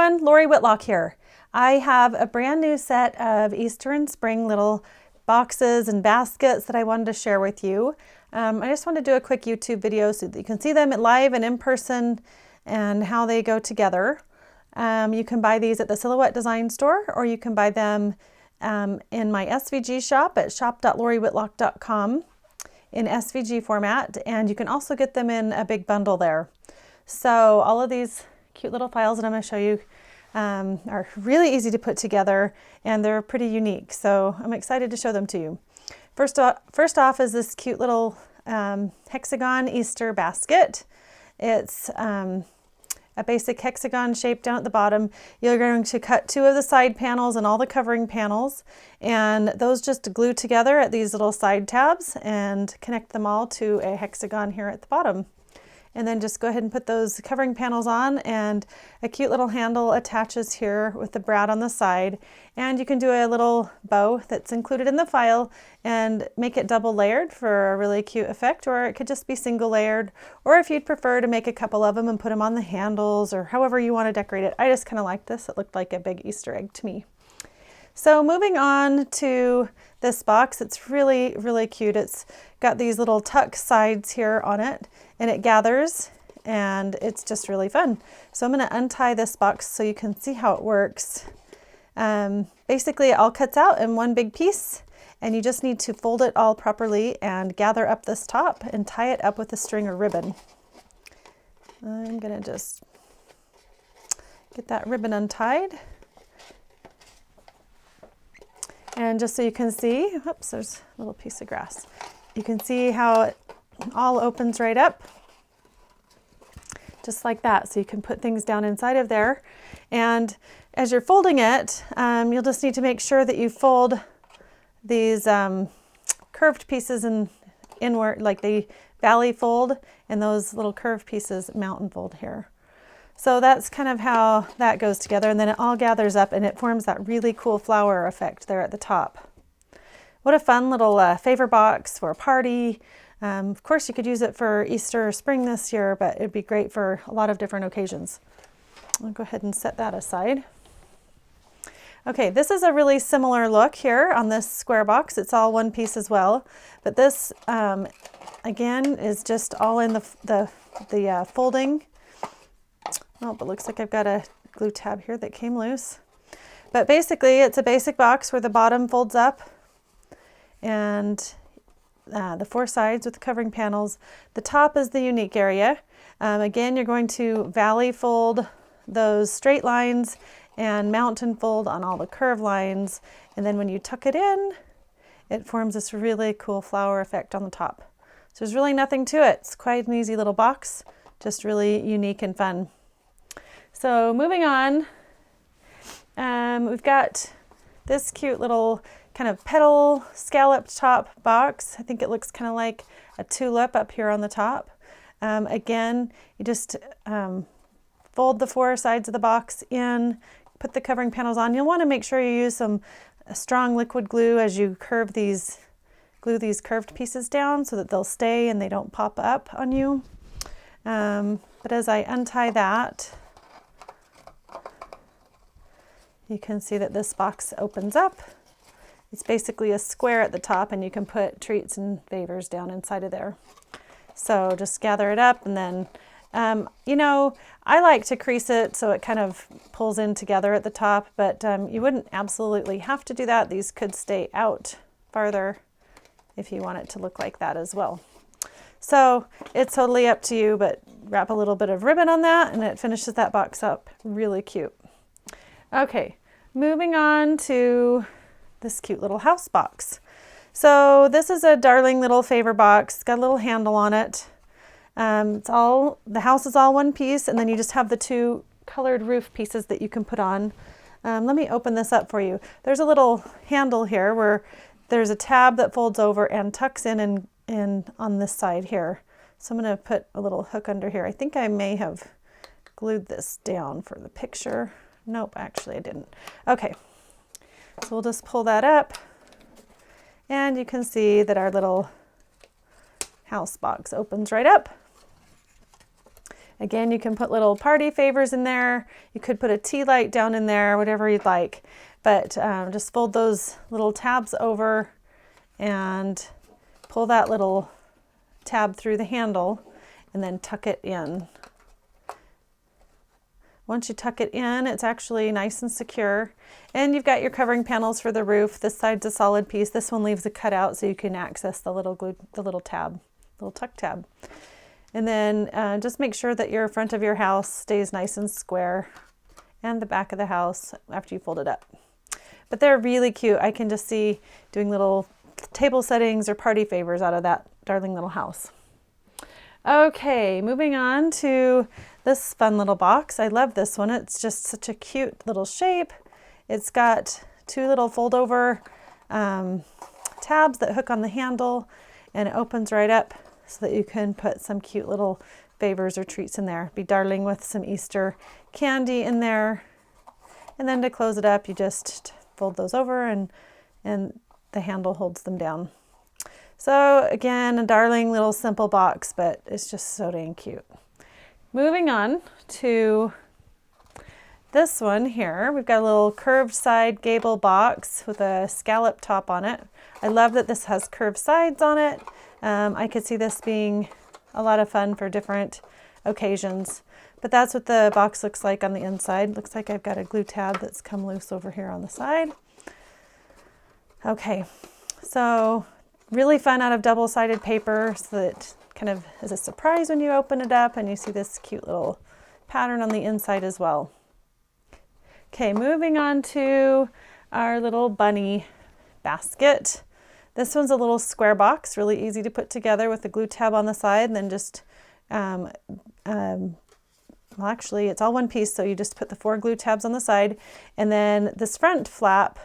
everyone, Lori Whitlock here. I have a brand new set of Easter and spring little boxes and baskets that I wanted to share with you. I just wanted to do a quick YouTube video so that you can see them live and in person and how they go together. You can buy these at the Silhouette Design Store, or you can buy them in my SVG shop at shop.loriwhitlock.com in SVG format, and you can also get them in a big bundle there. So all of these cute little files that I'm going to show you are really easy to put together, and they're pretty unique. So I'm excited to show them to you. First off is this cute little Hexagon Easter basket. It's a basic hexagon shape down at the bottom. You're going to cut two of the side panels and all the covering panels, and those just glue together at these little side tabs and connect them all to a hexagon here at the bottom. And then just go ahead and put those covering panels on, and a cute little handle attaches here with the brad on the side. And you can do a little bow that's included in the file and make it double layered for a really cute effect, or it could just be single layered, or if you'd prefer to make a couple of them and put them on the handles, or however you want to decorate it. I just kind of like this. It looked like a big Easter egg to me. So moving on to this box, it's really, really cute. It's got these little tuck sides here on it, and it gathers, and it's just really fun. So I'm going to untie this box so you can see how it works. Basically, it all cuts out in one big piece, and you just need to fold it all properly and gather up this top and tie it up with a string or ribbon. I'm going to just get that ribbon untied. And just so you can see, oops, there's a little piece of grass. You can see how it all opens right up, just like that. So you can put things down inside of there. And as you're folding it, you'll just need to make sure that you fold these curved pieces inward, like the valley fold, and those little curved pieces mountain fold here. So that's kind of how that goes together, and then it all gathers up and it forms that really cool flower effect there at the top. What a fun little favor box for a party. Of course, you could use it for Easter or spring this year, but it'd be great for a lot of different occasions. I'll go ahead and set that aside. Okay, this is a really similar look here on this square box. It's all one piece as well, but this again is just all in the folding. Oh, but looks like I've got a glue tab here that came loose. But basically, it's a basic box where the bottom folds up, and the four sides with the covering panels. The top is the unique area. Again, you're going to valley fold those straight lines and mountain fold on all the curved lines. And then when you tuck it in, it forms this really cool flower effect on the top. So there's really nothing to it. It's quite an easy little box, just really unique and fun. So moving on, we've got this cute little kind of petal scalloped top box. I think it looks kind of like a tulip up here on the top. Again, you just fold the four sides of the box in, put the covering panels on. You'll want to make sure you use some strong liquid glue as you glue these curved pieces down so that they'll stay and they don't pop up on you. But as I untie that, you can see that this box opens up. It's basically a square at the top, and you can put treats and favors down inside of there. So just gather it up, and then, you know, I like to crease it so it kind of pulls in together at the top, but you wouldn't absolutely have to do that. These could stay out farther if you want it to look like that as well. So it's totally up to you, but wrap a little bit of ribbon on that, and it finishes that box up really cute. Okay, moving on to this cute little house box. So this is a darling little favor box. It's got a little handle on it. The house is all one piece, and then you just have the two colored roof pieces that you can put on. Let me open this up for you. There's a little handle here where there's a tab that folds over and tucks in on this side here. So I'm going to put a little hook under here. I think I may have glued this down for the picture. Nope, actually I didn't. Okay, so we'll just pull that up, and you can see that our little house box opens right up. Again, you can put little party favors in there. You could put a tea light down in there, whatever you'd like. But just fold those little tabs over and pull that little tab through the handle and then tuck it in. Once you tuck it in, it's actually nice and secure. And you've got your covering panels for the roof. This side's a solid piece. This one leaves a cutout so you can access the little tuck tab. And then just make sure that your front of your house stays nice and square, and the back of the house after you fold it up. But they're really cute. I can just see doing little table settings or party favors out of that darling little house. Okay, moving on to this fun little box. I love this one. It's just such a cute little shape. It's got two little fold over tabs that hook on the handle, and it opens right up so that you can put some cute little favors or treats in there. Be darling with some Easter candy in there. And then to close it up, you just fold those over and the handle holds them down. So again, a darling little simple box, but it's just so dang cute. Moving on to this one here, we've got a little curved side gable box with a scallop top on it. I love that this has curved sides on it. I could see this being a lot of fun for different occasions, but that's what the box looks like on the inside. Looks like I've got a glue tab that's come loose over here on the side. Okay, so really fun out of double-sided paper, so that kind of is a surprise when you open it up and you see this cute little pattern on the inside as well. Okay, moving on to our little bunny basket. This one's a little square box, really easy to put together with a glue tab on the side, and then just, well actually it's all one piece, so you just put the 4 glue tabs on the side, and then this front flap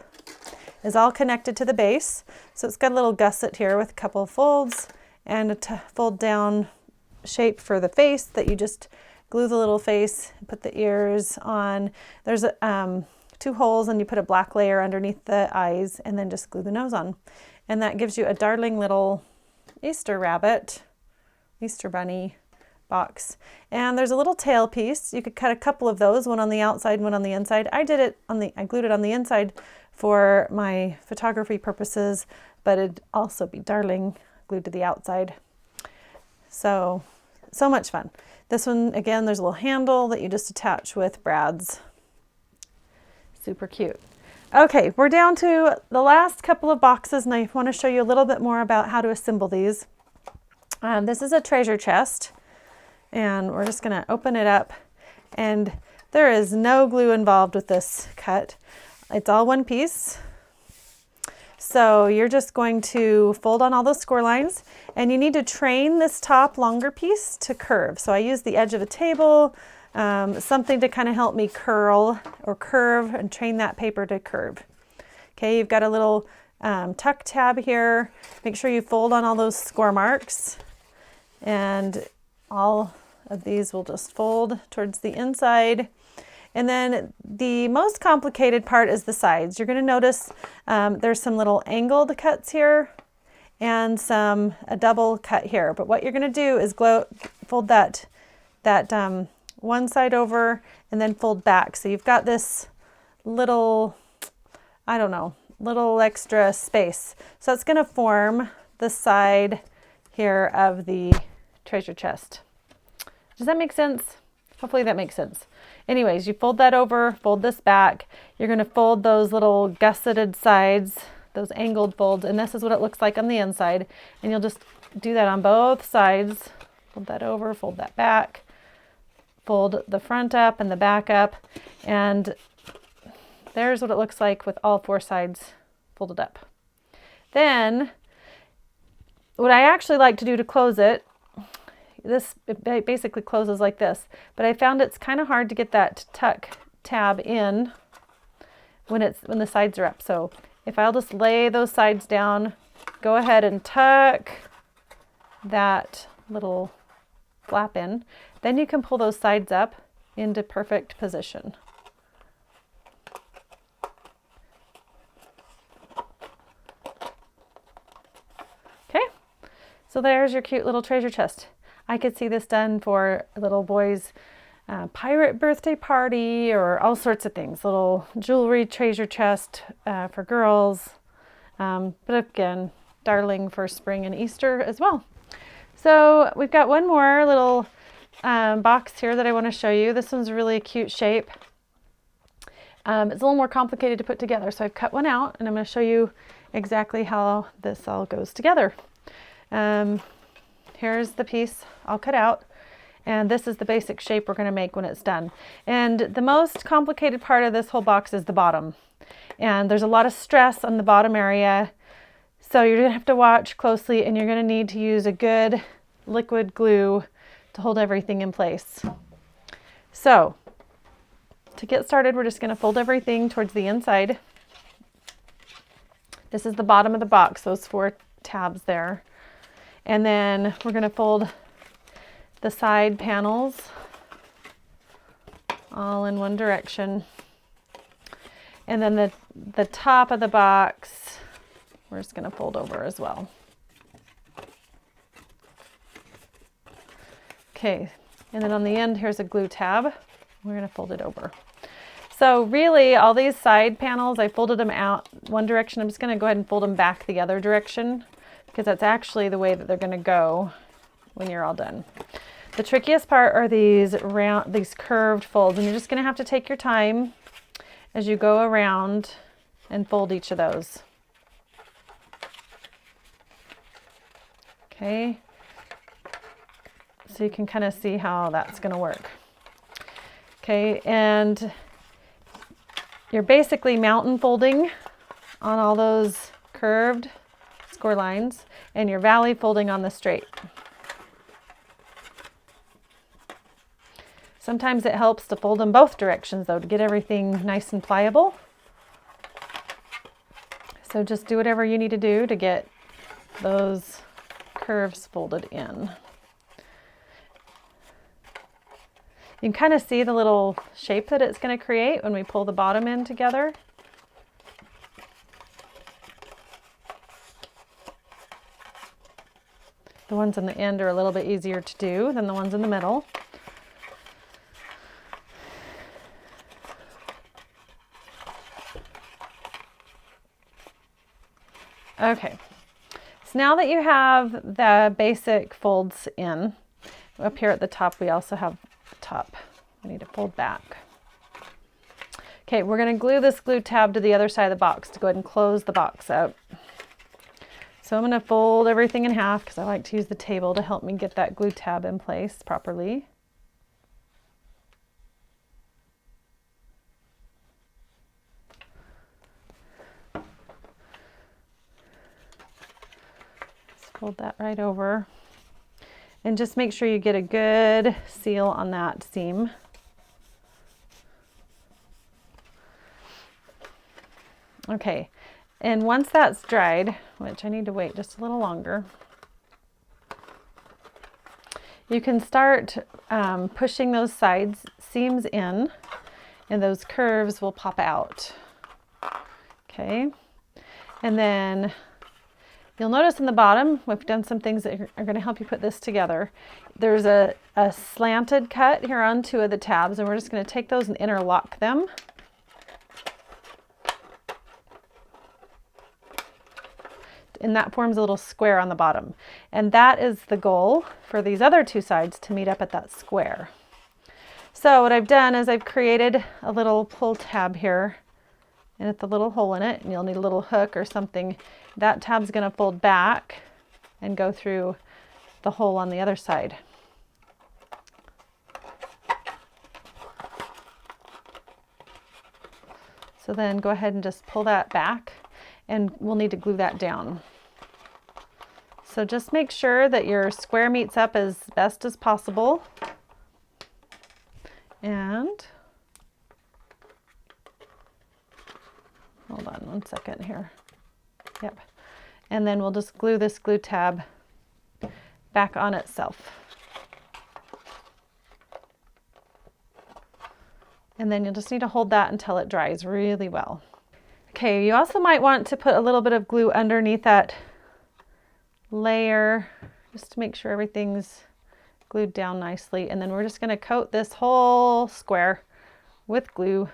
is all connected to the base. So it's got a little gusset here with a couple of folds and a fold down shape for the face that you just glue the little face, put the ears on. There's 2 holes, and you put a black layer underneath the eyes and then just glue the nose on. And that gives you a darling little Easter rabbit, Easter bunny box. And there's a little tail piece. You could cut a couple of those, one on the outside, one on the inside. I glued it on the inside for my photography purposes, but it'd also be darling glued to the outside. So much fun. This one, again, there's a little handle that you just attach with brads. Super cute. Okay, we're down to the last couple of boxes, and I want to show you a little bit more about how to assemble these. This is a treasure chest, and we're just going to open it up, and there is no glue involved with this cut. It's all one piece. So you're just going to fold on all those score lines, and you need to train this top longer piece to curve. So I use the edge of a table, something to kind of help me curl or curve and train that paper to curve. Okay, you've got a little tuck tab here. Make sure you fold on all those score marks, and all of these will just fold towards the inside. And then the most complicated part is the sides. You're going to notice there's some little angled cuts here and a double cut here. But what you're going to do is fold that one side over and then fold back. So you've got this little, I don't know, little extra space. So it's going to form the side here of the treasure chest. Does that make sense? Hopefully that makes sense. Anyways, you fold that over, fold this back. You're going to fold those little gusseted sides, those angled folds, and this is what it looks like on the inside. And you'll just do that on both sides. Fold that over, fold that back, fold the front up and the back up, and there's what it looks like with all 4 sides folded up. Then, what I actually like to do to close it, it basically closes like this, but I found it's kind of hard to get that tuck tab in when the sides are up. So if I'll just lay those sides down, go ahead and tuck that little flap in, then you can pull those sides up into perfect position. Okay, so there's your cute little treasure chest. I could see this done for a little boy's pirate birthday party or all sorts of things. Little jewelry treasure chest for girls. But again, darling for spring and Easter as well. So we've got one more little box here that I want to show you. This one's really a cute shape. It's a little more complicated to put together, so I've cut one out and I'm going to show you exactly how this all goes together. Here's the piece all cut out, and this is the basic shape we're going to make when it's done. And the most complicated part of this whole box is the bottom, and there's a lot of stress on the bottom area, so you're going to have to watch closely, and you're going to need to use a good liquid glue to hold everything in place. So to get started, we're just going to fold everything towards the inside. This is the bottom of the box, those 4 tabs there. And then we're going to fold the side panels all in one direction. And then the top of the box, we're just going to fold over as well. Okay, and then on the end, here's a glue tab. We're going to fold it over. So really, all these side panels, I folded them out one direction. I'm just going to go ahead and fold them back the other direction, because that's actually the way that they're going to go when you're all done. The trickiest part are these curved folds, and you're just going to have to take your time as you go around and fold each of those. Okay, so you can kind of see how that's going to work. Okay, and you're basically mountain folding on all those curved score lines, and you're valley folding on the straight. Sometimes it helps to fold them both directions though, to get everything nice and pliable. So just do whatever you need to do to get those curves folded in. You can kind of see the little shape that it's going to create when we pull the bottom in together. The ones on the end are a little bit easier to do than the ones in the middle. Okay, so now that you have the basic folds in, up here at the top we also have the top. I need to fold back. Okay, we're going to glue this glue tab to the other side of the box to go ahead and close the box up. So I'm going to fold everything in half because I like to use the table to help me get that glue tab in place properly. Fold that right over, and just make sure you get a good seal on that seam. Okay, and once that's dried, which I need to wait just a little longer, you can start pushing those side seams in, and those curves will pop out. Okay, and then you'll notice in the bottom, we've done some things that are going to help you put this together. There's a slanted cut here on 2 of the tabs, and we're just going to take those and interlock them. And that forms a little square on the bottom. And that is the goal for these other 2 sides, to meet up at that square. So what I've done is I've created a little pull tab here, and at the little hole in it, and you'll need a little hook or something. That tab's going to fold back and go through the hole on the other side. So then go ahead and just pull that back, and we'll need to glue that down. So just make sure that your square meets up as best as possible. And hold on one second here. Yep. And then we'll just glue this glue tab back on itself. And then you'll just need to hold that until it dries really well. Okay, you also might want to put a little bit of glue underneath that layer just to make sure everything's glued down nicely. And then we're just going to coat this whole square with glue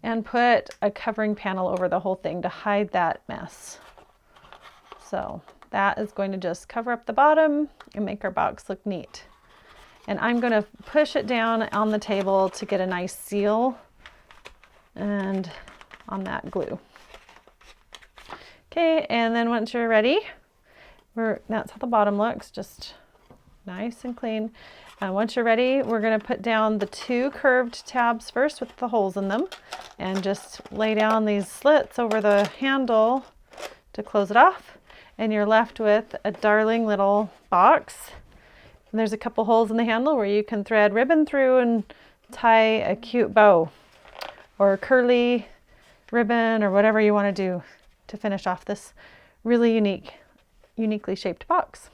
and put a covering panel over the whole thing to hide that mess. So that is going to just cover up the bottom and make our box look neat. And I'm going to push it down on the table to get a nice seal and on that glue. Okay, and then once you're ready, that's how the bottom looks, just nice and clean. Once you're ready, we're going to put down the 2 curved tabs first with the holes in them and just lay down these slits over the handle to close it off. And you're left with a darling little box. And there's a couple holes in the handle where you can thread ribbon through and tie a cute bow or curly ribbon or whatever you want to do to finish off this really uniquely shaped box.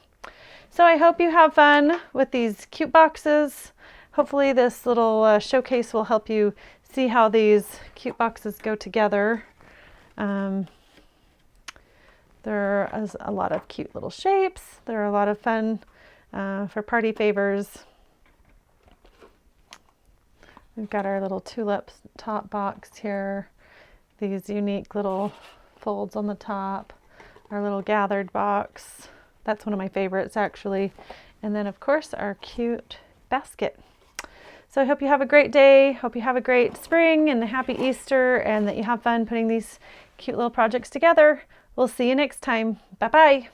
So I hope you have fun with these cute boxes. Hopefully this little showcase will help you see how these cute boxes go together. There is a lot of cute little shapes. They're a lot of fun for party favors. We've got our little tulip top box here. These unique little folds on the top. Our little gathered box. That's one of my favorites actually. And then of course our cute basket. So I hope you have a great day. Hope you have a great spring and a happy Easter and that you have fun putting these cute little projects together. We'll see you next time. Bye-bye.